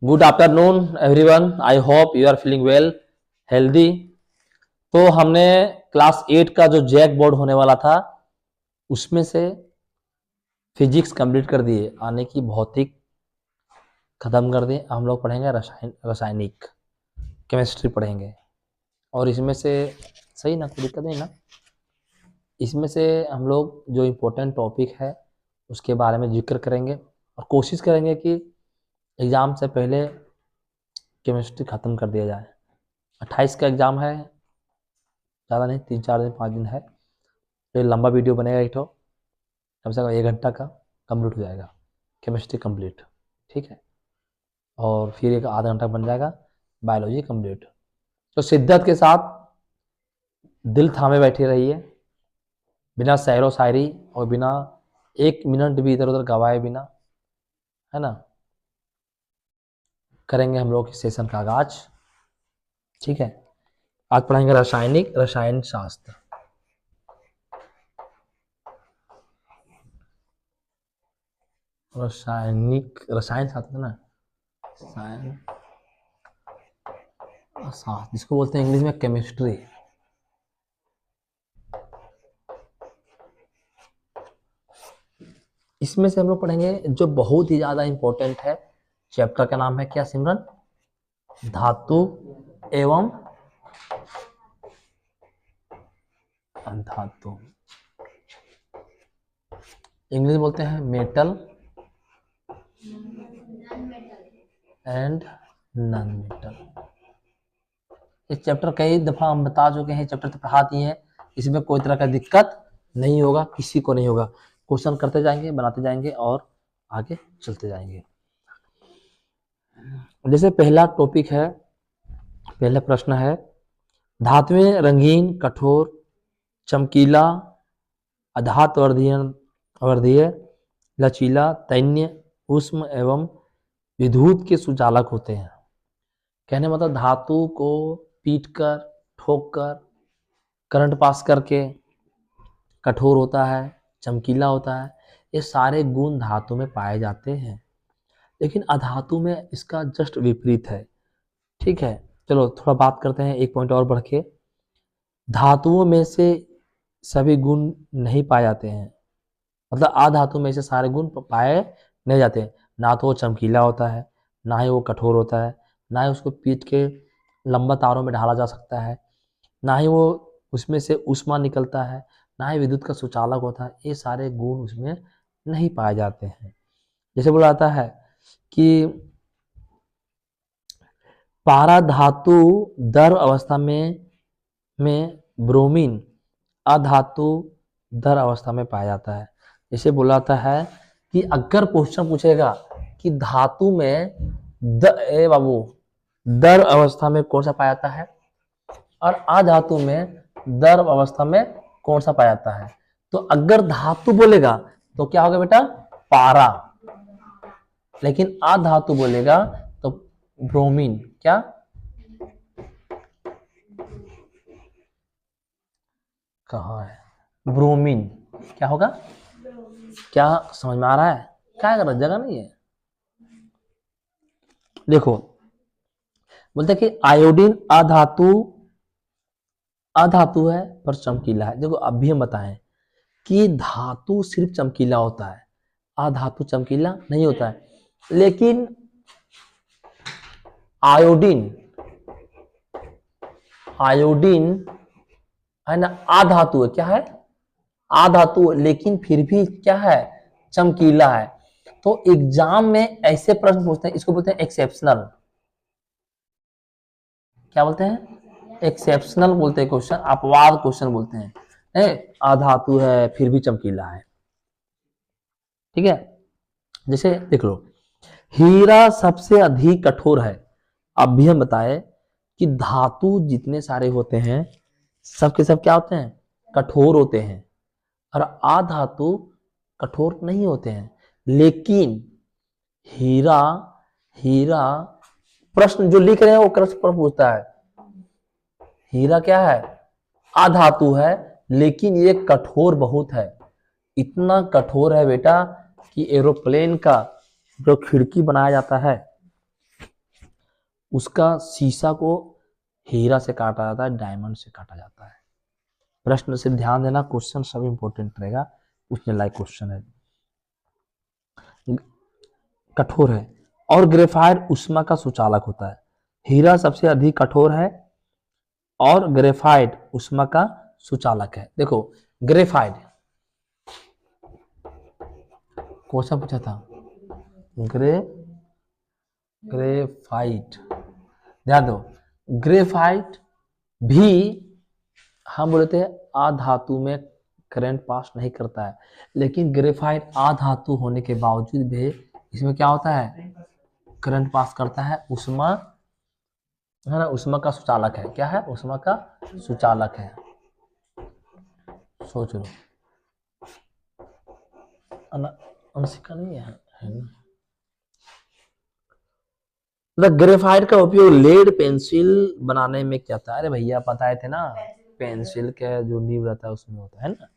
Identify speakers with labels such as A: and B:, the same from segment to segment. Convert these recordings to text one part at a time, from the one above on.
A: Good afternoon everyone, I hope you are feeling well, healthy. तो हमने class 8 का जो जैक बोर्ड होने वाला था उसमें से फिजिक्स कंप्लीट कर दिए, आने की भौतिक खत्म कर दिए। हम लोग पढ़ेंगे रासायनिक केमिस्ट्री पढ़ेंगे। और इसमें से सही ना, कोई दिक्कत नहीं ना। इसमें से हम लोग जो इम्पोर्टेंट टॉपिक है उसके बारे में जिक्र करेंगे और कोशिश करेंगे कि एग्ज़ाम से पहले केमिस्ट्री ख़त्म कर दिया जाए। 28 का एग्ज़ाम है, ज़्यादा नहीं, 3-4 दिन 5 दिन है। तो ये लंबा वीडियो बनेगा, एक तो कम से कम 1 घंटा का कंप्लीट हो जाएगा केमिस्ट्री कंप्लीट, ठीक है। और फिर एक आधा घंटा बन जाएगा बायोलॉजी कंप्लीट। तो शिद्दत के साथ दिल थामे बैठे रहिए, बिना शायरो शायरी और बिना 1 मिनट भी इधर उधर गवाए बिना, है ना, करेंगे हम लोग इस सेशन का आगाज, ठीक है। आज पढ़ेंगे रसायन शास्त्र। रसायन शास्त्र ना, रसायन शास्त्र जिसको बोलते हैं इंग्लिश में केमिस्ट्री। इसमें से हम लोग पढ़ेंगे जो बहुत ही ज्यादा इंपॉर्टेंट है। चैप्टर का नाम है क्या सिमरन? धातु एवं अधातु। इंग्लिश बोलते हैं मेटल एंड नॉन मेटल। इस चैप्टर कई दफा हम बता चुके हैं, चैप्टर तो पढ़ा दिए हैं। इसमें कोई तरह का दिक्कत नहीं होगा, किसी को नहीं होगा। क्वेश्चन करते जाएंगे, बनाते जाएंगे और आगे चलते जाएंगे। जैसे पहला टॉपिक है, पहला प्रश्न है, धातुएं रंगीन, कठोर, चमकीला, अधातवर्धीय, लचीला, तन्य, उष्म एवं विद्युत के सुचालक होते हैं। कहने मतलब धातु को पीटकर, ठोककर, करंट पास करके कठोर होता है, चमकीला होता है। ये सारे गुण धातु में पाए जाते हैं, लेकिन अधातु में इसका जस्ट विपरीत है, ठीक है। चलो थोड़ा बात करते हैं, एक पॉइंट और बढ़ के। धातुओं में से सभी गुण नहीं पाए जाते हैं, मतलब अधातु में से सारे गुण पाए नहीं जाते। ना तो वो चमकीला होता है, ना ही वो कठोर होता है, ना ही उसको पीट के लंबा तारों में ढाला जा सकता है, ना ही वो उसमें से ऊष्मा निकलता है, ना ही विद्युत का सुचालक होता है। ये सारे गुण उसमें नहीं पाए जाते हैं। जैसे बोला जाता है कि पारा धातु द्रव अवस्था में ब्रोमीन अधातु द्रव अवस्था में पाया जाता है। जैसे बोला जाता है कि अगर क्वेश्चन पूछेगा कि धातु में बाबू द्रव अवस्था में कौन सा पाया जाता है और अधातु में द्रव अवस्था में कौन सा पाया जाता है, तो अगर धातु बोलेगा तो क्या होगा बेटा? पारा। लेकिन अधातु बोलेगा तो ब्रोमीन। क्या? कहाँ है? ब्रोमीन। क्या होगा? क्या समझ में आ रहा है? क्या कर रहा, जगह नहीं है। देखो बोलते कि आयोडीन अधातु है पर चमकीला है। देखो अब भी हम बताएं कि धातु सिर्फ चमकीला होता है, अधातु चमकीला नहीं होता है। लेकिन आयोडीन है ना, अधातु है। क्या है? अधातु, लेकिन फिर भी क्या है? चमकीला है। तो एग्जाम में ऐसे प्रश्न पूछते हैं, इसको बोलते हैं एक्सेप्शनल। क्या बोलते हैं? एक्सेप्शनल बोलते हैं क्वेश्चन, अपवाद क्वेश्चन बोलते हैं। अधातु है फिर भी चमकीला है, ठीक है। जैसे देख लो, हीरा सबसे अधिक कठोर है। अब भी हम बताए कि धातु जितने सारे होते हैं सब के सब क्या होते हैं? कठोर होते हैं। और अधातु कठोर नहीं होते हैं। लेकिन हीरा प्रश्न जो लिख रहे हैं वो प्रश्न पूछता है, हीरा क्या है? अधातु है, लेकिन ये कठोर बहुत है। इतना कठोर है बेटा कि एरोप्लेन का जो खिड़की बनाया जाता है उसका शीशा को हीरा से काटा जाता है, डायमंड से काटा जाता है। प्रश्न से ध्यान देना, क्वेश्चन सब इंपॉर्टेंट रहेगा, पूछने लायक क्वेश्चन है। कठोर है और ग्रेफाइट ऊष्मा का सुचालक होता है। हीरा सबसे अधिक कठोर है और ग्रेफाइट ऊष्मा का सुचालक है। देखो ग्रेफाइट, क्वेश्चन पूछा था ग्रेफाइट, ध्यान दो, ग्रेफाइट भी हम बोले थे अधातु में करंट पास नहीं करता है, लेकिन ग्रेफाइट अधातु होने के बावजूद भी इसमें क्या होता है, करंट पास करता है, ऊष्मा है ना, ऊष्मा का सुचालक है। क्या है, ऊष्मा का सुचालक है। सोच लो, अंशिका नहीं है ना। ग्रेफाइट का उपयोग लेड पेंसिल बनाने में क्या था, अरे भैया बताए थे ना, पेंसिल के जो नींव रहता है उसमें होता है ना।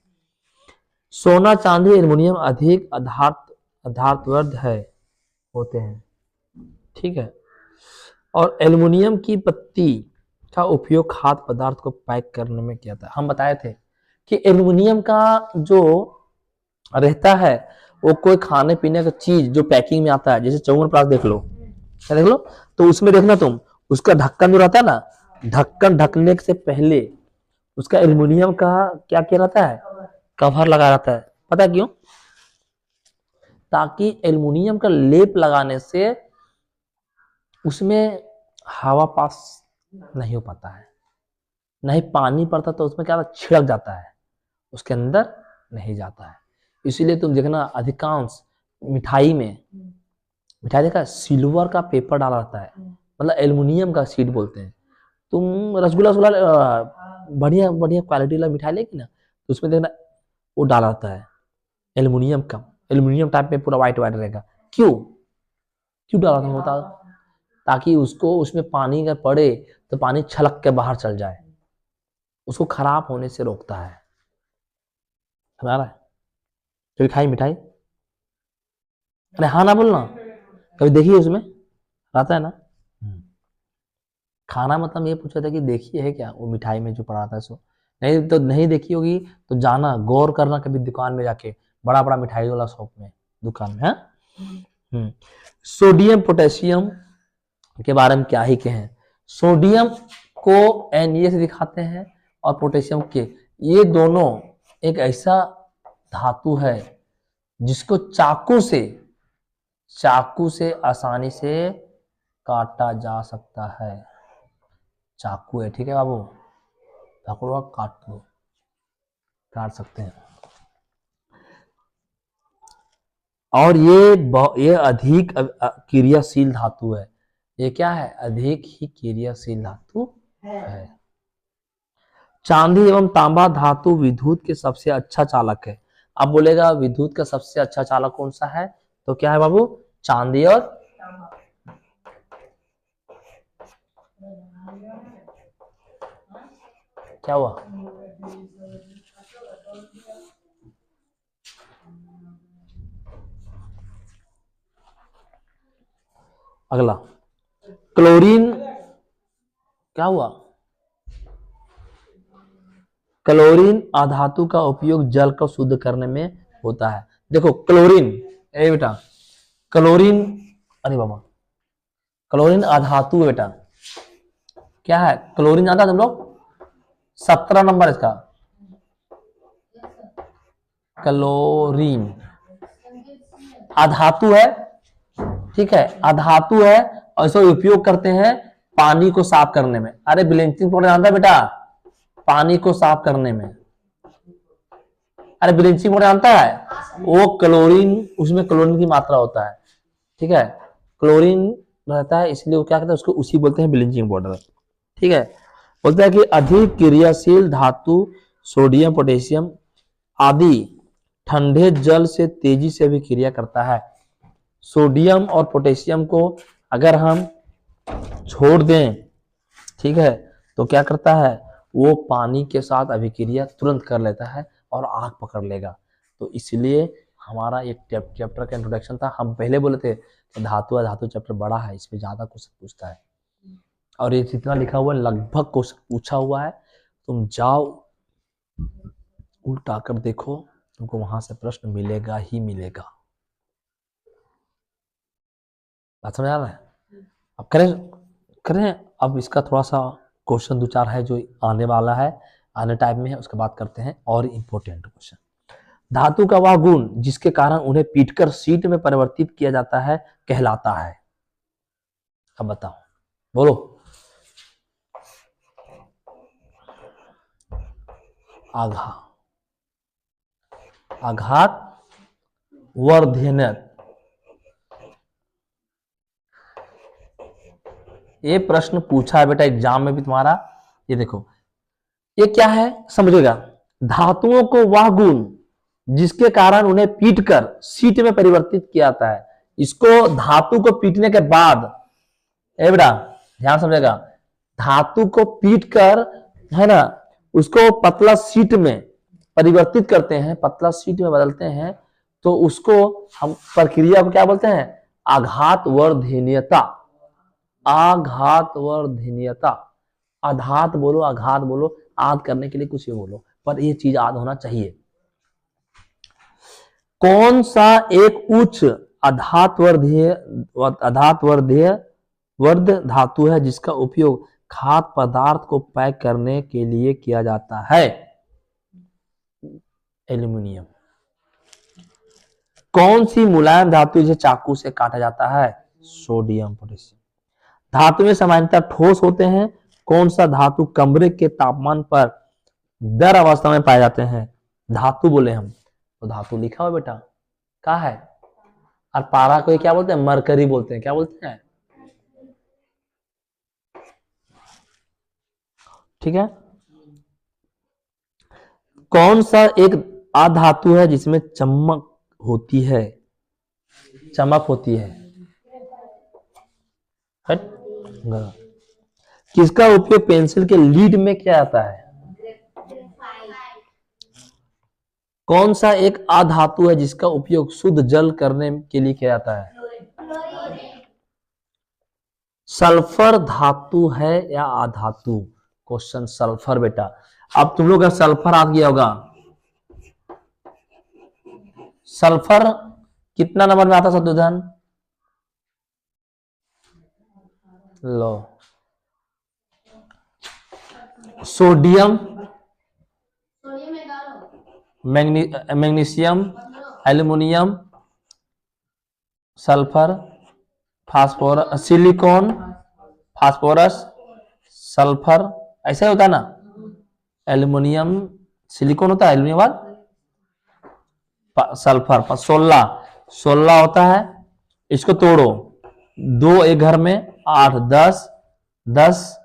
A: सोना चांदी एल्युमिनियम अधिक आधारवर्ध है होते हैं, ठीक है। और एल्युमिनियम की पत्ती का उपयोग खाद्य पदार्थ को पैक करने में किया था। हम बताए थे कि एल्युमिनियम का जो रहता है वो कोई खाने पीने का चीज जो पैकिंग में आता है, जैसे च्यवनप्राश देख लो, क्या देख लो, तो उसमें देखना तुम, उसका ढक्कन जो रहता है ना, ढक्कन ढकने से पहले उसका एल्युमिनियम का क्या किया रहता है, कवर लगा रहता है। पता है क्यों, ताकि एल्युमिनियम का लेप लगाने से उसमें हवा पास नहीं हो पाता है, नहीं पानी पड़ता तो उसमें क्या छिड़क जाता है, उसके अंदर नहीं जाता है। इसीलिए तुम देखना अधिकांश मिठाई में, मिठाई देखा सिल्वर का पेपर डाला रहता है, मतलब एल्युमिनियम का शीट बोलते हैं। तुम रसगुल्ला बढ़िया बढ़िया क्वालिटी वाला मिठाई लेगी ना, तो उसमें देखना वो डाला रहता है एल्युमिनियम का, एल्युमिनियम टाइप में पूरा व्हाइट व्हाइट रहेगा। क्यों क्यों डाला था बता, ताकि उसको उसमें पानी का पड़े तो पानी छलक के बाहर चल जाए, उसको खराब होने से रोकता है। समझ रहा है, कभी खाई मिठाई, अरे हाँ ना बोलना, कभी देखिए उसमें रहता है ना। खाना मतलब ये पूछा था कि देखी है क्या वो मिठाई में जो पड़ा था, सो नहीं तो नहीं देखी होगी तो जाना गौर करना कभी दुकान में जाके, बड़ा बड़ा मिठाई वाला शॉप में, दुकान में। हाँ, सोडियम पोटेशियम के बारे में क्या ही कहें। सोडियम को Na से दिखाते हैं और पोटेशियम के, ये दोनों एक ऐसा धातु है जिसको चाकू से आसानी से काटा जा सकता है। चाकू है, ठीक है बाबू, पकड़ो काट सकते हैं। और ये अधिक क्रियाशील धातु है। ये क्या है, अधिक ही क्रियाशील धातु है। चांदी एवं तांबा धातु विद्युत के सबसे अच्छा चालक है। अब बोलेगा विद्युत का सबसे अच्छा चालक कौन सा है, तो क्या है बाबू, चांदी और क्या हुआ, अगला क्लोरीन, क्या हुआ, क्लोरीन अधातु का उपयोग जल को शुद्ध करने में होता है। देखो क्लोरीन, ए बेटा क्लोरीन, अरे बाबा क्लोरीन अधातु है बेटा, क्या है क्लोरीन, आता तुम लोग 17 नंबर इसका, क्लोरीन अधातु है, ठीक है, अधातु है और इसका उपयोग करते हैं पानी को साफ करने में। अरे ब्लीचिंग पाउडर जानता है बेटा, पानी को साफ करने में, अरे ब्लीचिंग पाउडर जानता है, वो क्लोरीन, उसमें क्लोरीन की मात्रा होता है, ठीक है, क्लोरीन रहता है, इसलिए वो क्या कहते हैं उसको, उसी बोलते हैं ब्लीचिंग पाउडर, ठीक है। बोलता है कि अधिक क्रियाशील धातु सोडियम पोटेशियम आदि ठंडे जल से तेजी से भी क्रिया करता है। सोडियम और पोटेशियम को अगर हम छोड़ दें, ठीक है, तो क्या करता है, वो पानी के साथ अभिक्रिया तुरंत कर लेता है और आग पकड़ लेगा। तो इसलिए हमारा एक चैप्टर का इंट्रोडक्शन था, हम पहले बोले थे कि धातु चैप्टर बड़ा है, इसमें ज्यादा कुछ पूछता है, और ये जितना लिखा हुआ है लगभग क्वेश्चन पूछा हुआ है, तुम जाओ उल्टा कर देखो, तुमको वहां से प्रश्न मिलेगा ही मिलेगा। बात समझ आ रहा है? अब करें करें अब इसका थोड़ा सा क्वेश्चन 2-4 है जो आने वाला है, आने टाइम में है, उसके बाद करते हैं और इम्पोर्टेंट क्वेश्चन। धातु का वह गुण जिसके कारण उन्हें पीटकर शीट में परिवर्तित किया जाता है कहलाता है। अब बताओ, बोलो। आघात वर्धनक। ये प्रश्न पूछा है बेटा एग्जाम में भी तुम्हारा। ये देखो, ये क्या है समझेगा। धातुओं को वह गुण जिसके कारण उन्हें पीटकर शीट में परिवर्तित किया जाता है। इसको धातु को पीटने के बाद, ए बेटा ध्यान समझेगा, धातु को पीटकर, है ना, उसको पतला शीट में परिवर्तित करते हैं, पतला शीट में बदलते हैं, तो उसको हम प्रक्रिया को क्या बोलते हैं? आघात वर्धनीयता। आघात वर्धनीयता। आघात बोलो, आघात बोलो, आद करने के लिए कुछ भी बोलो, पर ये चीज आद होना चाहिए। कौन सा एक उच्च वर्ध धातु है जिसका उपयोग खाद्य पदार्थ को पैक करने के लिए किया जाता है? एल्यूमिनियम। कौन सी मुलायम धातु जिसे चाकू से काटा जाता है? Sodium potassium. धातु में सामान्यतः ठोस होते हैं। कौन सा धातु कमरे के तापमान पर द्रव अवस्था में पाए जाते हैं? धातु बोले हम तो धातु लिखा हुआ बेटा क्या है? और पारा को क्या बोलते हैं? मरकरी बोलते हैं। क्या बोलते हैं? ठीक है। कौन सा एक अधातु है जिसमें चमक होती है? चमक होती है। किसका उपयोग पेंसिल के लीड में किया जाता है? कौन सा एक अधातु है जिसका उपयोग शुद्ध जल करने के लिए किया जाता है? सल्फर धातु है या अधातु? क्वेश्चन सल्फर बेटा। अब तुम लोग का सल्फर आ गया होगा। सल्फर कितना नंबर में आता शत्रुधन? लो, sodium, magnesium, aluminium, sulphur, phosphorus, silicon, phosphorus, sulphur, ऐसा होता है ना। एल्युमिनियम, सिलिकॉन होता है, एल्युमिनियम बाद सल्फर, 16 होता है। इसको तोड़ो, 2 एक घर में, 8, 10, 10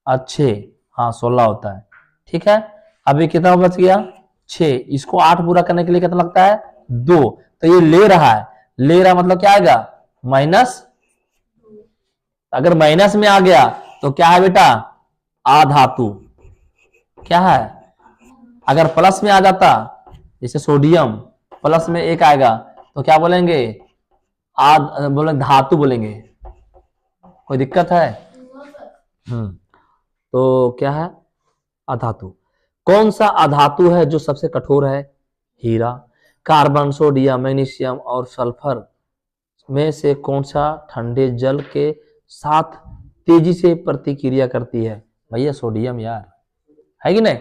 A: और 6, हाँ 16 होता है। ठीक है, अभी कितना बच गया? 6। इसको 8 पूरा करने के लिए कितना लगता है? 2। तो ये ले रहा है, ले रहा मतलब क्या आएगा? माइनस। अगर माइनस में आ गया तो क्या है बेटा? अधातु। क्या है? अगर प्लस में आ जाता, जैसे सोडियम प्लस में 1 आएगा तो क्या बोलेंगे? बोलेंगे धातु बोलेंगे। कोई दिक्कत है? तो क्या है? अधातु। कौन सा अधातु है जो सबसे कठोर है? हीरा। कार्बन, सोडियम, मैग्नीशियम और सल्फर में से कौन सा ठंडे जल के साथ तेजी से प्रतिक्रिया करती है? भैया सोडियम यार, है कि नहीं?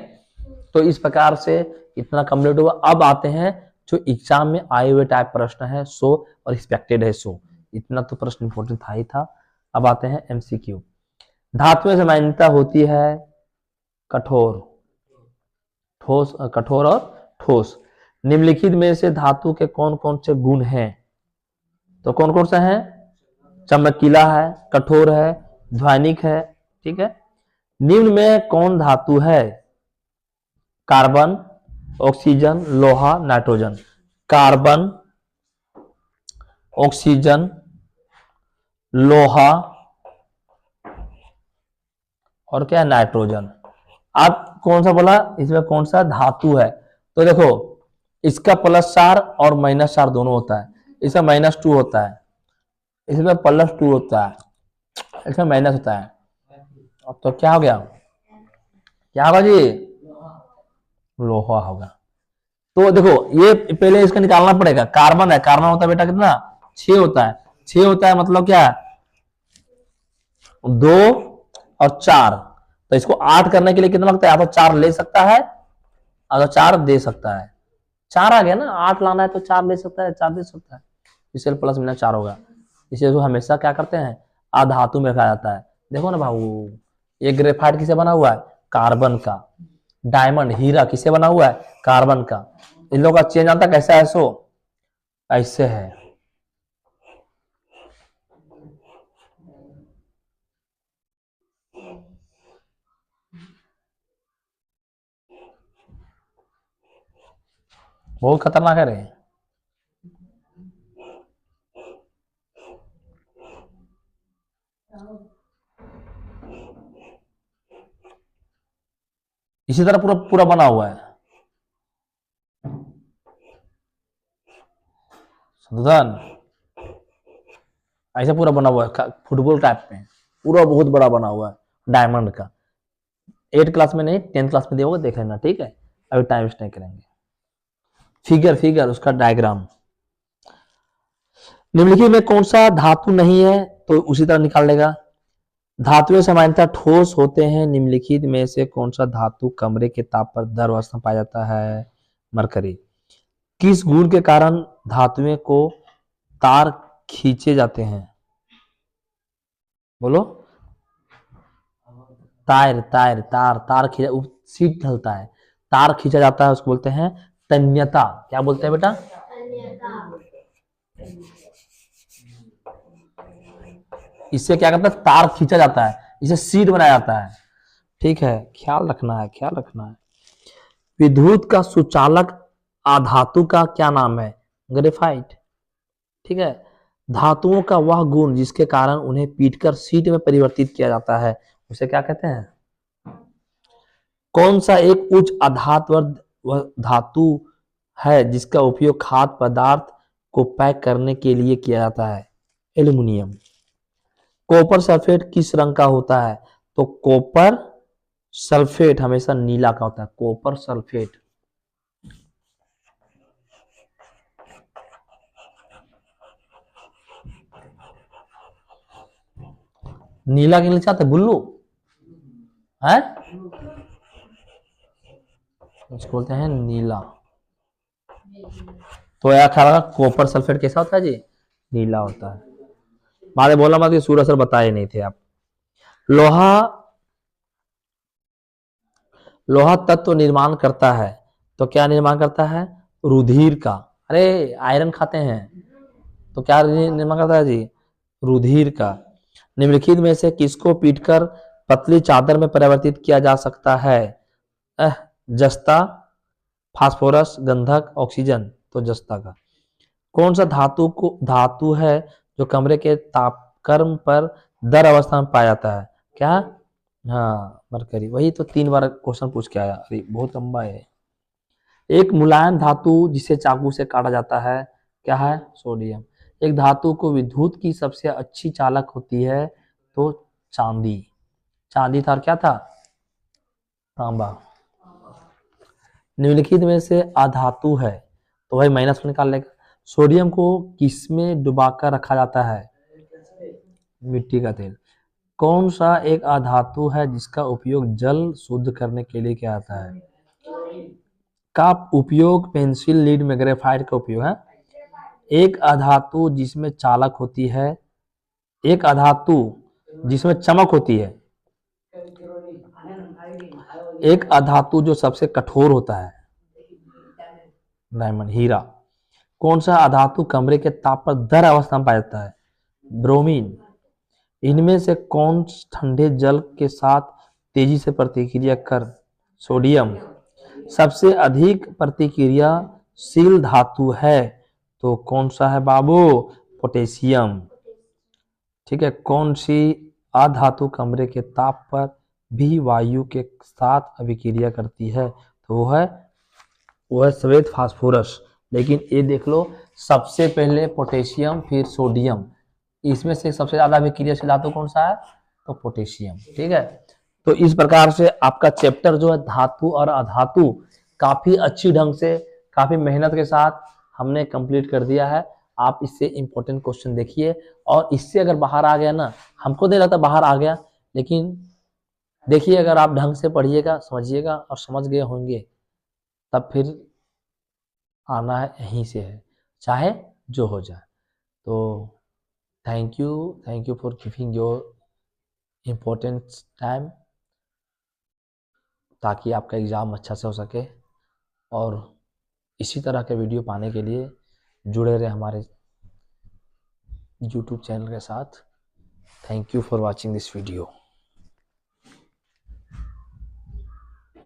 A: तो इस प्रकार से इतना कंप्लीट हुआ। अब आते हैं जो एग्जाम में आए हुए टाइप प्रश्न है 100 और एक्सपेक्टेड है 100। इतना तो प्रश्न इंपोर्टेंट था ही था। अब आते हैं एमसीक्यू। धातु में सामान्यता होती है कठोर, ठोस, कठोर और ठोस। निम्नलिखित में से धातु के कौन कौन से गुण हैं? तो कौन कौन से हैं? चमकीला है, कठोर है, ध्वनिक है। ठीक है। निम्न में कौन धातु है? कार्बन, ऑक्सीजन, लोहा, नाइट्रोजन। कार्बन, ऑक्सीजन, लोहा और क्या? नाइट्रोजन। आप कौन सा बोला इसमें कौन सा धातु है? तो देखो, इसका +4 और -4 दोनों होता है। इसमें -2 होता है, इसमें +2 होता है, इसमें माइनस होता है। अब तो क्या हो गया, क्या होगा जी, लोहा होगा। तो देखो ये पहले इसका निकालना पड़ेगा, कार्बन है, कार्बन होता है बेटा कितना, 6 होता है, 6 होता है मतलब क्या, 2 और 4, तो इसको 8 करने के लिए कितना लगता है, या तो 4 ले सकता है या तो 4 दे सकता है, 4 आ गया ना, 8 लाना है तो 4 ले सकता है, 4 दे सकता है, इसलिए प्लस माइनस 4 होगा। इसे जो हमेशा क्या करते हैं, आधातु में रखा जाता है। देखो ना बाबू, ये ग्रेफाइट किसे बना हुआ है, कार्बन का, डायमंड हीरा किसे बना हुआ है, कार्बन का। इन लोगों का चेन आता कैसा है, सो ऐसे है, बहुत खतरनाक है रे। इसी तरह पूरा पूरा बना हुआ है सुधन, ऐसे पूरा बना हुआ है फुटबॉल टाइप में, पूरा बहुत बड़ा बना हुआ है डायमंड का। 8 क्लास में नहीं, 10th क्लास में दिया देख लेना, ठीक है, अभी टाइम वेस्ट नहीं करेंगे। फिगर फिगर उसका डायग्राम, निम्नलिखित में कौन सा धातु नहीं है, तो उसी तरह निकाल लेगा। धातुएं सामान्यतः ठोस होते हैं, निम्नलिखित में से कौन सा धातु कमरे के ताप पर दर अवस्था में पाया जाता है, मरकरी। किस गुण के कारण धातुएं को तार खींचे जाते हैं, बोलो, तार तार तार तार खींचा, सीट ढलता है, तार खींचा जाता है, उसको बोलते हैं तन्यता। क्या बोलते हैं बेटा, इससे क्या करता है, तार खींचा जाता है, इसे सीट बनाया जाता है, ठीक है, ख्याल रखना है, ख्याल रखना है। विद्युत का सुचालक आधातु का क्या नाम है, ग्रेफाइट, ठीक है। धातुओं का वह गुण जिसके कारण उन्हें पीटकर सीट में परिवर्तित किया जाता है, उसे क्या कहते हैं। कौन सा एक उच्च आधातवर्ग वह धातु है जिसका उपयोग खाद्य पदार्थ को पैक करने के लिए किया जाता है, एल्युमिनियम। कॉपर सल्फेट किस रंग का होता है, तो कॉपर सल्फेट हमेशा नीला का होता है, कॉपर सल्फेट। नीला के लिए चाहते बुल्लू है, उसको बोलते हैं नीला। तो यार ख्याल कॉपर सल्फेट कैसा होता है जी, नीला होता है। मारे बोला मत कि सूरज सर बताए नहीं थे आप। लोहा, लोहा तत्व निर्माण करता है, तो क्या निर्माण करता है, रुधिर का। अरे आयरन खाते हैं तो क्या निर्माण करता है जी, रुधिर का। निम्नलिखित में से किसको पीटकर पतली चादर में परिवर्तित किया जा सकता है, जस्ता, फास्फोरस, गंधक, ऑक्सीजन, तो जस्ता का। कौन सा धातु है जो कमरे के तापक्रम पर दर अवस्था में पाया जाता है, क्या, हाँ मरकरी। वही तो 3 बार क्वेश्चन पूछ के आया, अरे बहुत लंबा है। एक मुलायम धातु जिसे चाकू से काटा जाता है, क्या है, सोडियम। एक धातु को विद्युत की सबसे अच्छी चालक होती है, तो चांदी, चांदी था और क्या था, तांबा। निम्नलिखित में से अधातु है, तो भाई माइनस में निकाल लेगा। सोडियम को किसमें डुबाकर रखा जाता है, मिट्टी का तेल। कौन सा एक अधातु है जिसका उपयोग जल शुद्ध करने के लिए किया जाता है, का उपयोग पेंसिल लीड में ग्रेफाइट का उपयोग है। एक अधातु जिसमें चालक होती है, एक अधातु जिसमें चमक होती है, एक अधातु जो सबसे कठोर होता है, डायमंड हीरा। कौन सा अधातु कमरे के ताप पर दर अवस्था में पाया जाता है, ब्रोमीन। इनमें से कौन ठंडे जल के साथ तेजी से प्रतिक्रिया कर, सोडियम। सबसे अधिक प्रतिक्रियाशील धातु है, तो कौन सा है बाबू, पोटेशियम, ठीक है। कौन सी अधातु कमरे के ताप पर भी वायु के साथ अभिक्रिया करती है, तो वो है श्वेत फास्फोरस। लेकिन ये देख लो, सबसे पहले पोटेशियम फिर सोडियम, इसमें से सबसे ज्यादा अभिक्रियाशील धातु कौन सा है, तो पोटेशियम। ठीक है, तो इस प्रकार से आपका चैप्टर जो है धातु और अधातु काफी अच्छी ढंग से, काफी मेहनत के साथ हमने कंप्लीट कर दिया है। आप इससे इंपॉर्टेंट क्वेश्चन देखिए, और इससे अगर बाहर आ गया ना, हमको नहीं लगता बाहर आ गया, लेकिन देखिए अगर आप ढंग से पढ़िएगा, समझिएगा और समझ गए होंगे, तब फिर आना है यहीं से है, चाहे जो हो जाए। तो thank you for giving your important time, ताकि आपका एग्ज़ाम अच्छा से हो सके। और इसी तरह के वीडियो पाने के लिए जुड़े रहे हमारे YouTube चैनल के साथ। Thank you for watching this video.